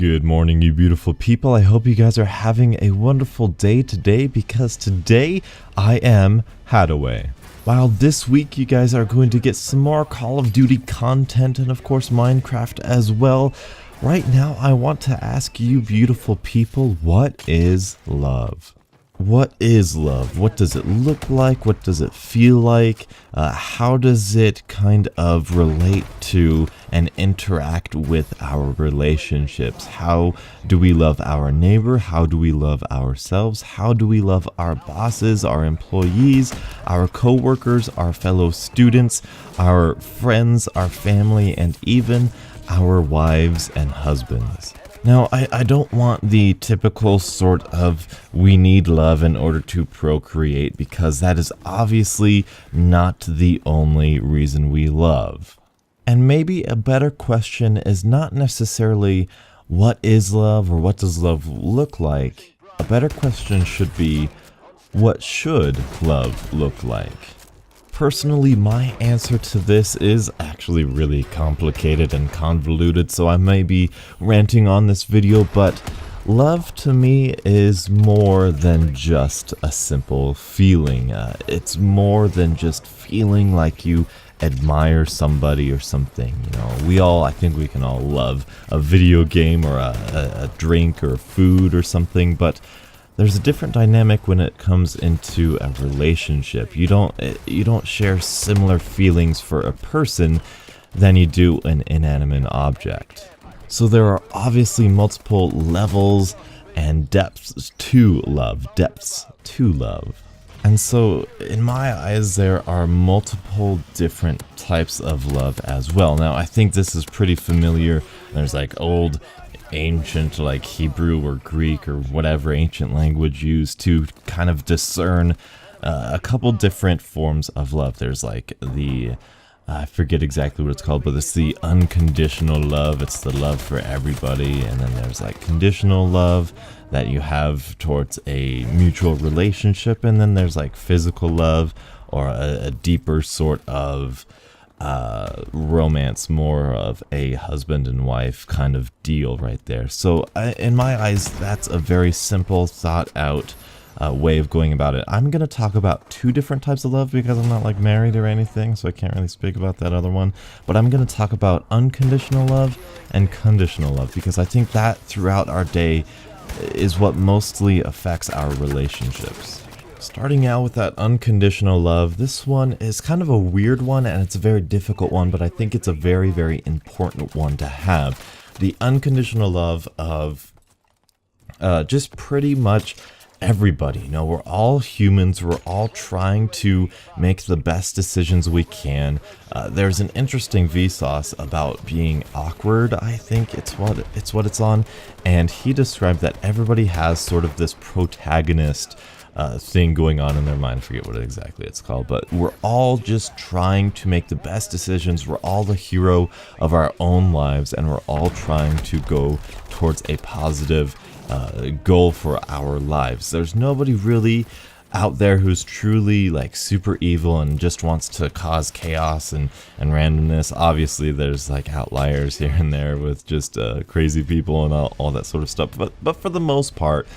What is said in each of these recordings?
Good morning, you beautiful people. I hope you guys are having a wonderful day today, because today I am Hadaway. While this week you guys are going to get some more Call of Duty content and of course Minecraft as well, right now I want to ask you beautiful people, what is love? What is love? What does it look like? What does it feel like? How does it kind of relate to and interact with our relationships? How do we love our neighbor? How do we love ourselves? How do we love our bosses, our employees, our co-workers, our fellow students, our friends, our family, and even our wives and husbands? Now, I don't want the typical sort of we need love in order to procreate, because that is obviously not the only reason we love. And maybe a better question is not necessarily what is love or what does love look like. A better question should be, what should love look like? Personally, my answer to this is actually really complicated and convoluted, so I may be ranting on this video, but love to me is more than just a simple feeling. It's more than just feeling like you admire somebody or something. You know, I think we can all love a video game or a drink or food or something, but there's a different dynamic when it comes into a relationship. You don't share similar feelings for a person than you do an inanimate object. So there are obviously multiple levels and depths to love. And so in my eyes, there are multiple different types of love as well. Now, I think this is pretty familiar. There's like ancient like Hebrew or Greek or whatever ancient language used to kind of discern a couple different forms of love. There's like I forget exactly what it's called, but it's the unconditional love. It's the love for everybody. And then there's like conditional love that you have towards a mutual relationship. And then there's like physical love, or a deeper sort of romance, more of a husband and wife kind of deal right there. So in my eyes, that's a very simple, thought out way of going about it. I'm going to talk about two different types of love because I'm not like married or anything, so I can't really speak about that other one. But I'm going to talk about unconditional love and conditional love, because I think that throughout our day is what mostly affects our relationships. Starting out with that unconditional love, this one is kind of a weird one and it's a very difficult one, but I think it's a very, very important one to have. The unconditional love of just pretty much everybody. You know, we're all humans. We're all trying to make the best decisions we can. There's an interesting Vsauce about being awkward. I think it's what it's on. And he described that everybody has sort of this protagonist thing going on in their mind. I forget what exactly it's called, but we're all just trying to make the best decisions. We're all the hero of our own lives, and we're all trying to go towards a positive goal for our lives. There's nobody really out there who's truly like super evil and just wants to cause chaos and randomness. Obviously there's like outliers here and there with just crazy people and all that sort of stuff, but for the most part,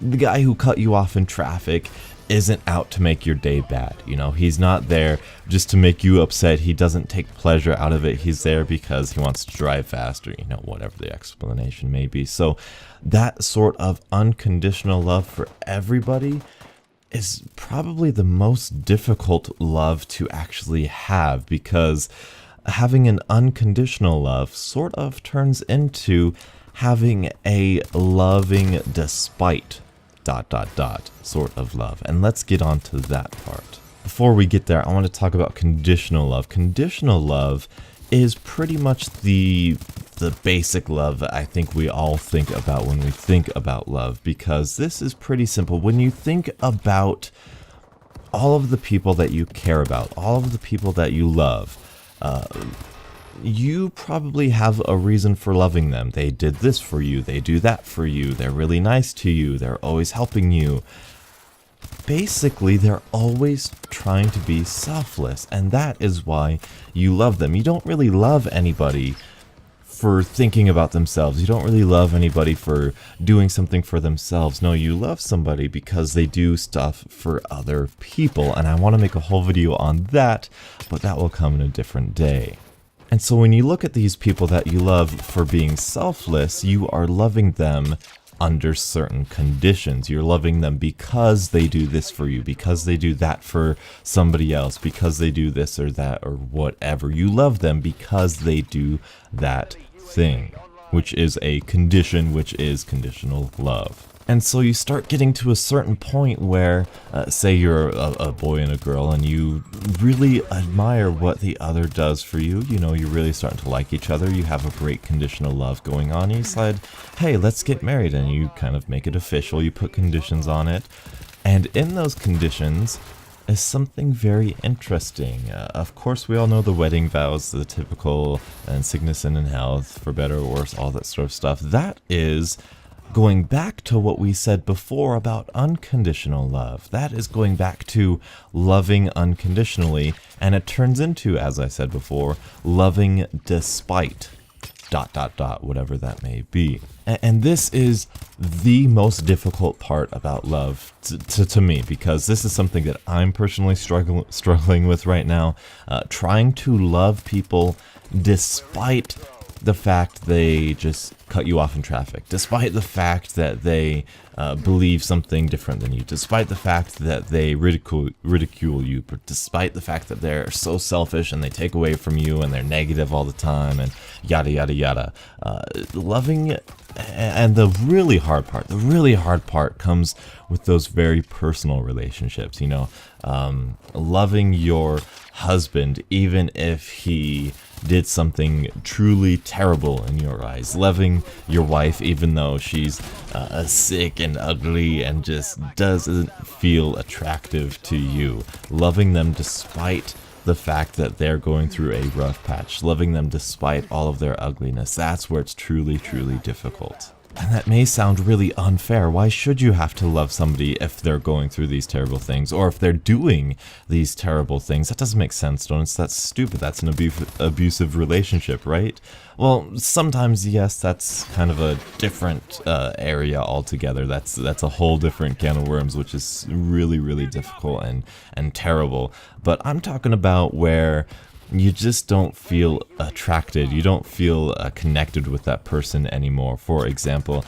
the guy who cut you off in traffic isn't out to make your day bad. You know, he's not there just to make you upset. He doesn't take pleasure out of it. He's there because he wants to drive faster, you know, whatever the explanation may be. So that sort of unconditional love for everybody is probably the most difficult love to actually have, because having an unconditional love sort of turns into having a loving despite ... sort of love. And let's get on to that part. Before we get there, I want to talk about conditional love. Conditional love is pretty much the basic love that I think we all think about when we think about love, because this is pretty simple. When you think about all of the people that you care about, all of the people that you love, you probably have a reason for loving them. They did this for you, they do that for you, they're really nice to you, they're always helping you. Basically, they're always trying to be selfless, and that is why you love them. You don't really love anybody for thinking about themselves. You don't really love anybody for doing something for themselves. No, you love somebody because they do stuff for other people. And I want to make a whole video on that, but that will come in a different day. And so when you look at these people that you love for being selfless, you are loving them under certain conditions. You're loving them because they do this for you, because they do that for somebody else, because they do this or that or whatever. You love them because they do that thing, which is a condition, which is conditional love. And so you start getting to a certain point where, say you're a boy and a girl, and you really admire what the other does for you. You know, you're really starting to like each other. You have a great conditional love going on. You decide, hey, let's get married. And you kind of make it official. You put conditions on it. And in those conditions is something very interesting. Of course, we all know the wedding vows, the typical, and sickness and in health, for better or worse, all that sort of stuff. That is going back to what we said before about unconditional love. That is going back to loving unconditionally, and it turns into, as I said before, loving despite ... whatever that may be. And this is the most difficult part about love to me, because this is something that I'm personally struggling with right now, trying to love people despite the fact they just cut you off in traffic, despite the fact that they believe something different than you, despite the fact that they ridicule you, but despite the fact that they're so selfish and they take away from you and they're negative all the time and yada yada yada. Loving, and the really hard part comes with those very personal relationships, you know, loving your husband even if he did something truly terrible in your eyes, loving your wife even though she's sick and ugly and just doesn't feel attractive to you, loving them despite the fact that they're going through a rough patch, loving them despite all of their ugliness. That's where it's truly difficult. And that may sound really unfair. Why should you have to love somebody if they're going through these terrible things, or if they're doing these terrible things? That doesn't make sense, don't it? That's stupid. That's an abusive relationship, right? Well, sometimes, yes, that's kind of a different area altogether. That's a whole different can of worms, which is really difficult and terrible. But I'm talking about where you just don't feel attracted, you don't feel connected with that person anymore. For example,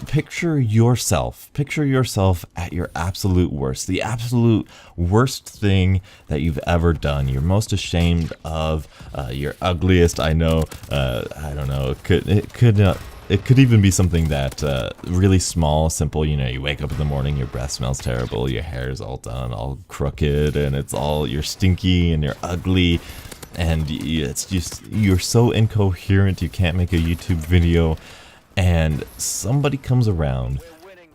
picture yourself at your absolute worst, the absolute worst thing that you've ever done. You're most ashamed of, your ugliest, I know, I don't know, it could even be something that really small, simple, you know, you wake up in the morning, your breath smells terrible, your hair is all done, all crooked, and you're stinky and you're ugly, and it's just, you're so incoherent, you can't make a YouTube video, and somebody comes around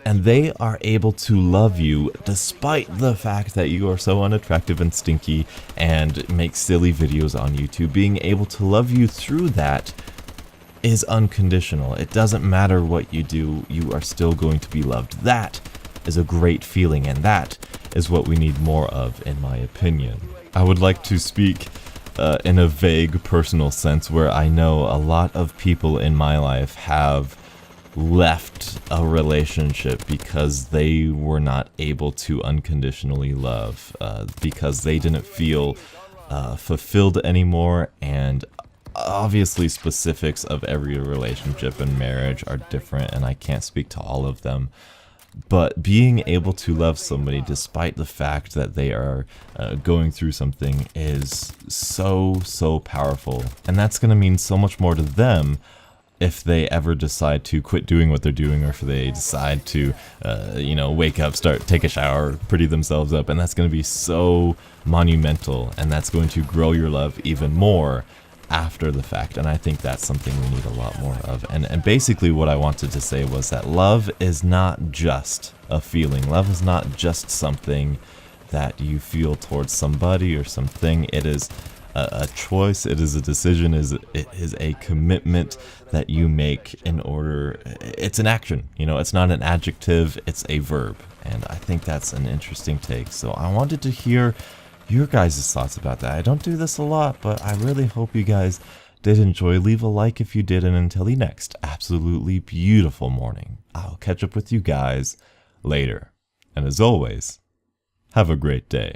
and they are able to love you despite the fact that you are so unattractive and stinky and make silly videos on YouTube. Being able to love you through that is unconditional. It doesn't matter what you do, you are still going to be loved. That is a great feeling, and that is what we need more of, in my opinion. I would like to speak in a vague personal sense, where I know a lot of people in my life have left a relationship because they were not able to unconditionally love, because they didn't feel fulfilled anymore. And obviously specifics of every relationship and marriage are different, and I can't speak to all of them. But being able to love somebody despite the fact that they are going through something is so powerful. And that's going to mean so much more to them if they ever decide to quit doing what they're doing, or if they decide to, wake up, take a shower, pretty themselves up. And that's going to be so monumental, and that's going to grow your love even more after the fact. And I think that's something we need a lot more of. And basically what I wanted to say was that love is not just a feeling. Love is not just something that you feel towards somebody or something. It is a choice, it is a decision, it is a commitment that you make in order, it's an action, it's not an adjective, it's a verb. And I think that's an interesting take. So I wanted to hear your guys' thoughts about that. I don't do this a lot, but I really hope you guys did enjoy, leave a like if you did, and until the next absolutely beautiful morning, I'll catch up with you guys later. And as always, have a great day.